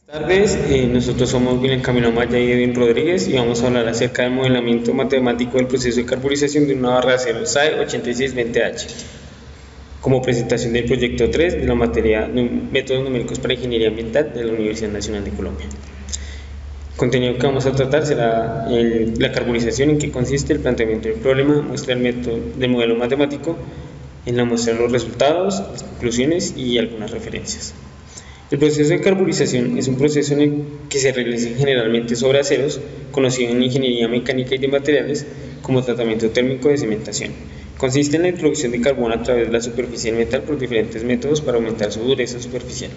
Buenas tardes, nosotros somos William Camilo Maya y Edwin Rodríguez y vamos a hablar acerca del modelamiento matemático del proceso de carburización de una barra de acero SAE 8620H como presentación del proyecto 3 de la materia Métodos Numéricos para Ingeniería Ambiental de la Universidad Nacional de Colombia. El contenido que vamos a tratar será la carburización, en qué consiste, el planteamiento del problema, muestra el método del modelo matemático, en la muestra de los resultados, las conclusiones y algunas referencias. El proceso de carburización es un proceso en el que se realiza generalmente sobre aceros, conocido en ingeniería mecánica y de materiales como tratamiento térmico de cementación. Consiste en la introducción de carbono a través de la superficie del metal por diferentes métodos para aumentar su dureza superficial.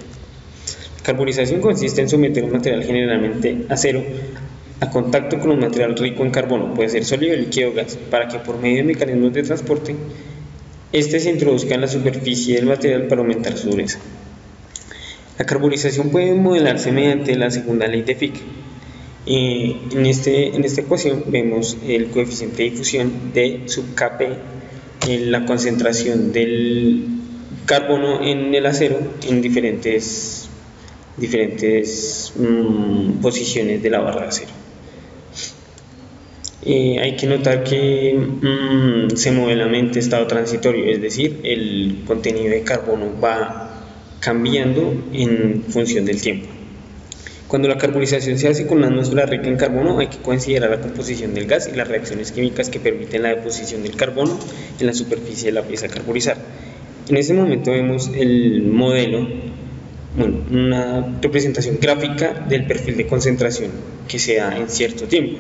La carburización consiste en someter un material, generalmente acero, a contacto con un material rico en carbono, puede ser sólido, líquido o gas, para que por medio de mecanismos de transporte, este se introduzca en la superficie del material para aumentar su dureza. La carburización puede modelarse mediante la segunda ley de Fick. En esta ecuación vemos el coeficiente de difusión de sub Kp, la concentración del carbono en el acero en diferentes posiciones de la barra de acero. Hay que notar que se modela en estado transitorio, es decir, el contenido de carbono va cambiando en función del tiempo. Cuando la carburización se hace con una atmósfera rica en carbono, hay que considerar la composición del gas y las reacciones químicas que permiten la deposición del carbono en la superficie de la pieza a carburizar. En este momento vemos el modelo, una representación gráfica del perfil de concentración que se da en cierto tiempo.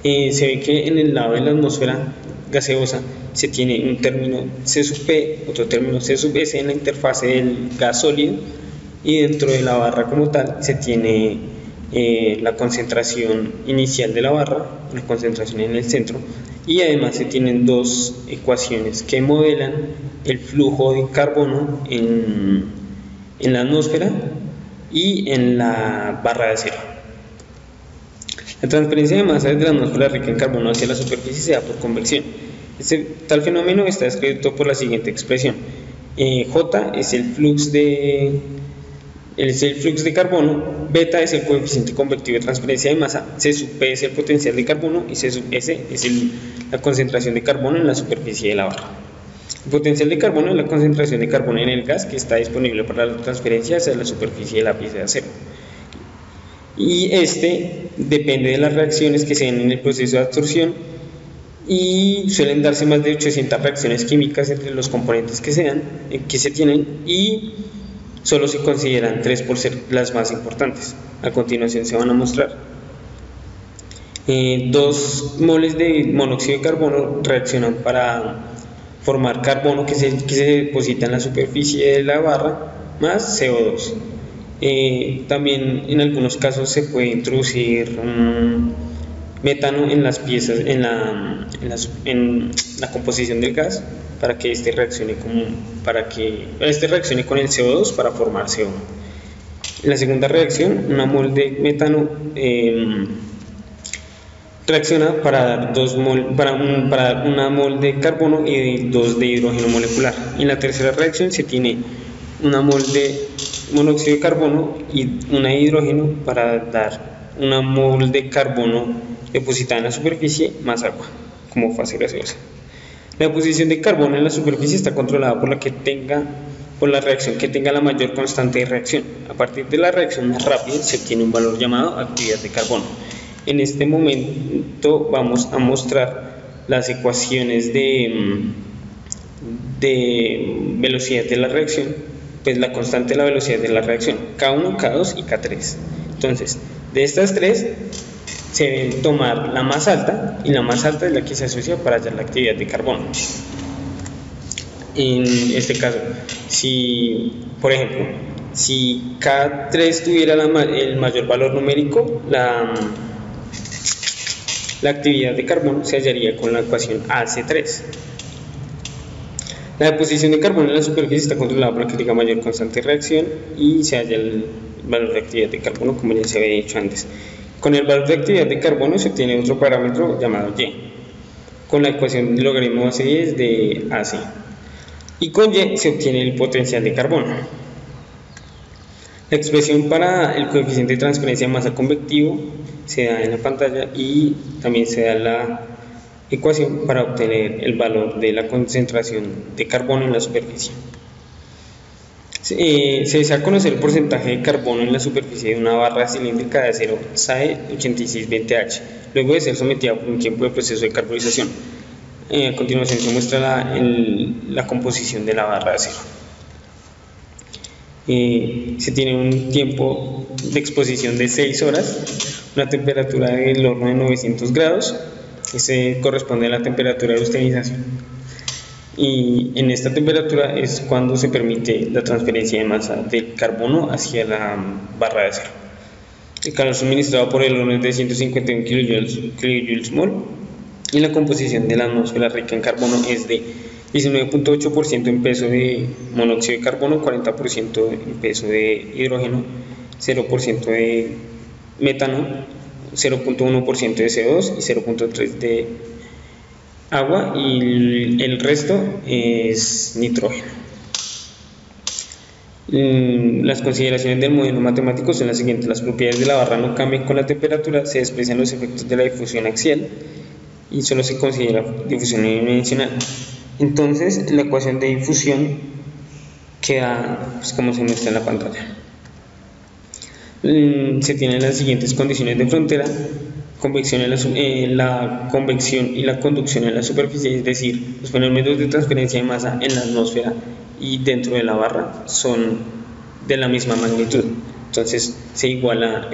Se ve que en el lado de la atmósfera gaseosa se tiene un término C sub P, otro término C sub S en la interfase del gas sólido, y dentro de la barra como tal se tiene la concentración inicial de la barra, la concentración en el centro, y además se tienen dos ecuaciones que modelan el flujo de carbono en la atmósfera y en la barra de acero. La transferencia de masa desde la atmósfera rica en carbono hacia la superficie se da por convección. Tal fenómeno está descrito por la siguiente expresión: J es el flux de carbono, beta es el coeficiente convectivo de transferencia de masa, C sub P es el potencial de carbono y C sub S es la concentración de carbono en la superficie de la barra. El potencial de carbono es la concentración de carbono en el gas que está disponible para la transferencia hacia la superficie de la pieza de acero. Y este depende de las reacciones que se den en el proceso de absorción, y suelen darse más de 800 reacciones químicas entre los componentes que se tienen, y solo se consideran 3 por ser las más importantes. A continuación se van a mostrar 2 moles de monóxido de carbono reaccionan para formar carbono que se deposita en la superficie de la barra más CO2. También en algunos casos se puede introducir metano en las piezas, en la composición del gas, para que este reaccione con el CO2 para formar CO1. En la segunda reacción, una mol de metano reacciona para dar una mol de carbono y 2 de hidrógeno molecular. Y en la tercera reacción se tiene una mol de monóxido de carbono y una de hidrógeno para dar una mol de carbono depositada en la superficie más agua como fase gaseosa. La deposición de carbono en la superficie está controlada por la reacción que tenga la mayor constante de reacción. A partir de la reacción más rápida se obtiene un valor llamado actividad de carbono. En este momento vamos a mostrar las ecuaciones de velocidad de la reacción, pues la constante de la velocidad de la reacción, K1, K2 y K3. Entonces, de estas tres se debe tomar la más alta, y la más alta es la que se asocia para hallar la actividad de carbono. En este caso, por ejemplo, si K3 tuviera el mayor valor numérico, la actividad de carbono se hallaría con la ecuación AC3. La deposición de carbono en la superficie está controlada por la que tenga mayor constante de reacción y se halla el valor de actividad de carbono, como ya se había dicho antes. Con el valor de actividad de carbono se obtiene otro parámetro llamado Y, con la ecuación del logaritmo base 10 de AC. Y con Y se obtiene el potencial de carbono. La expresión para el coeficiente de transferencia de masa convectivo se da en la pantalla y también se da la ecuación para obtener el valor de la concentración de carbono en la superficie. Se desea conocer el porcentaje de carbono en la superficie de una barra cilíndrica de acero SAE 8620H, luego de ser sometida por un tiempo de proceso de carbonización. A continuación se muestra la composición de la barra de acero. Se tiene un tiempo de exposición de 6 horas, una temperatura del horno de 900 grados, que corresponde a la temperatura de esterilización, y en esta temperatura es cuando se permite la transferencia de masa del carbono hacia la barra de acero. El calor suministrado por el horno es de 151 kJ/mol y la composición de la atmósfera rica en carbono es de 19.8% en peso de monóxido de carbono, 40% en peso de hidrógeno, 0% de metano, 0.1% de CO2 y 0.3% de agua, y el resto es nitrógeno. Las consideraciones del modelo matemático son las siguientes: las propiedades de la barra no cambian con la temperatura, se desprecian los efectos de la difusión axial y solo se considera difusión unidimensional. Entonces la ecuación de difusión queda como se muestra en la pantalla. Se tienen las siguientes condiciones de frontera: la convección y la conducción en la superficie, es decir, los fenómenos de transferencia de masa en la atmósfera y dentro de la barra son de la misma magnitud. Entonces se iguala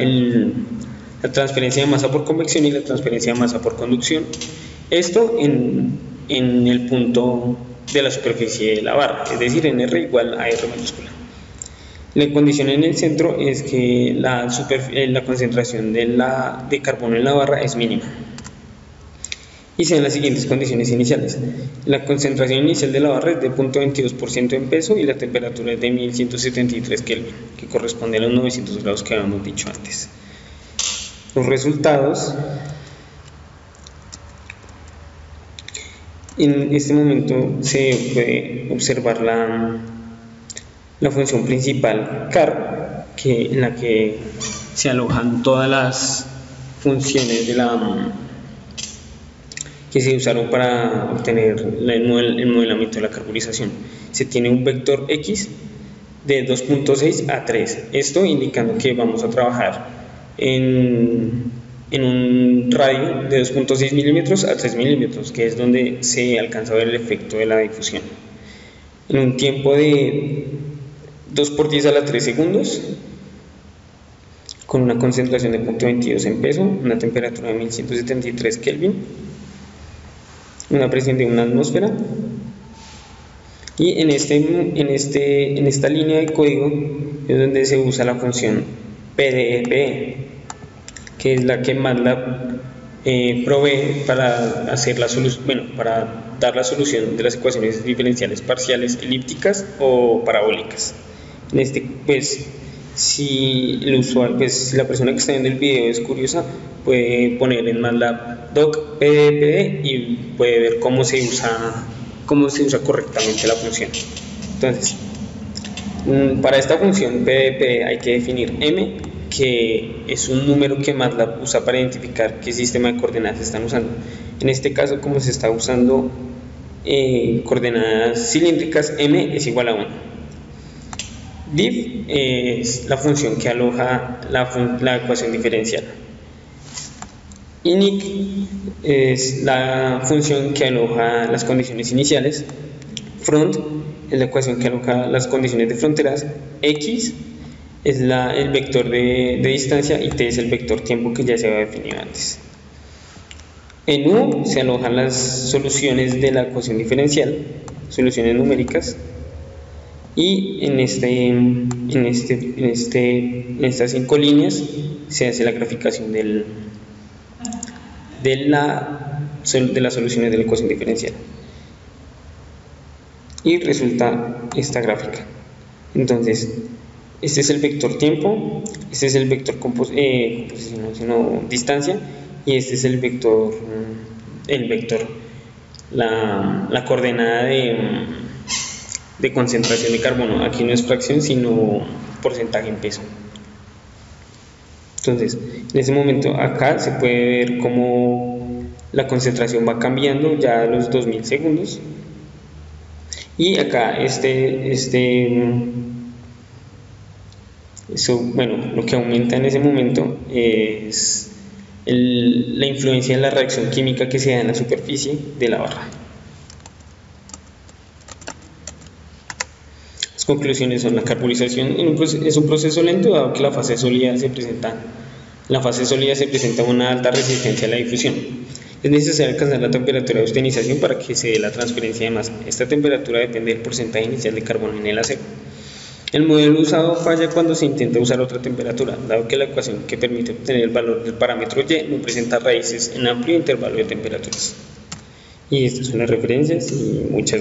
la transferencia de masa por convección y la transferencia de masa por conducción, esto en el punto de la superficie de la barra, es decir, en R igual a R mayúscula. La condición en el centro es que la concentración de carbono en la barra es mínima. Y se dan las siguientes condiciones iniciales: la concentración inicial de la barra es de 0.22% en peso y la temperatura es de 1173 Kelvin, que corresponde a los 900 grados que habíamos dicho antes. Los resultados: en este momento se puede observar la función principal CAR, en la que se alojan todas las funciones que se usaron para obtener el modelamiento de la carbonización. Se tiene un vector X de 2.6 a 3, esto indicando que vamos a trabajar en un radio de 2.6 milímetros a 3 milímetros, que es donde se alcanza a ver el efecto de la difusión. En un tiempo de 2 por 10 a la 3 segundos, con una concentración de 0.22 en peso, una temperatura de 1173 Kelvin, una presión de una atmósfera, y en esta línea de código es donde se usa la función PDEPE, que es la que MATLAB provee para para dar la solución de las ecuaciones diferenciales parciales elípticas o parabólicas. Si la persona que está viendo el video es curiosa, puede poner en MATLAB doc PDEPE y puede ver cómo se usa correctamente la función. Entonces, para esta función PDEPE hay que definir M, que es un número que MATLAB usa para identificar qué sistema de coordenadas se están usando. En este caso, como se está usando coordenadas cilíndricas, M es igual a 1. Diff es la función que aloja la ecuación diferencial. Init es la función que aloja las condiciones iniciales. Front es la ecuación que aloja las condiciones de fronteras. X es el vector de distancia y T es el vector tiempo que ya se había definido antes. En U se alojan las soluciones de la ecuación diferencial, soluciones numéricas, y en estas 5 líneas se hace la graficación de las soluciones de la ecuación diferencial y resulta esta gráfica. Entonces, este es el vector tiempo, este es el vector distancia, y este es la coordenada de concentración de carbono. Aquí no es fracción, sino porcentaje en peso. Entonces, en ese momento acá se puede ver cómo la concentración va cambiando ya a los 2000 segundos. Y acá lo que aumenta en ese momento es la influencia de la reacción química que se da en la superficie de la barra. Las conclusiones son: la carburización es un proceso lento, dado que en la fase sólida se presenta una alta resistencia a la difusión. Es necesario alcanzar la temperatura de eutenización para que se dé la transferencia de masa. Esta temperatura depende del porcentaje inicial de carbono en el acero. El modelo usado falla cuando se intenta usar otra temperatura, dado que la ecuación que permite obtener el valor del parámetro Y no presenta raíces en amplio intervalo de temperaturas. Y estas son las referencias y muchas gracias.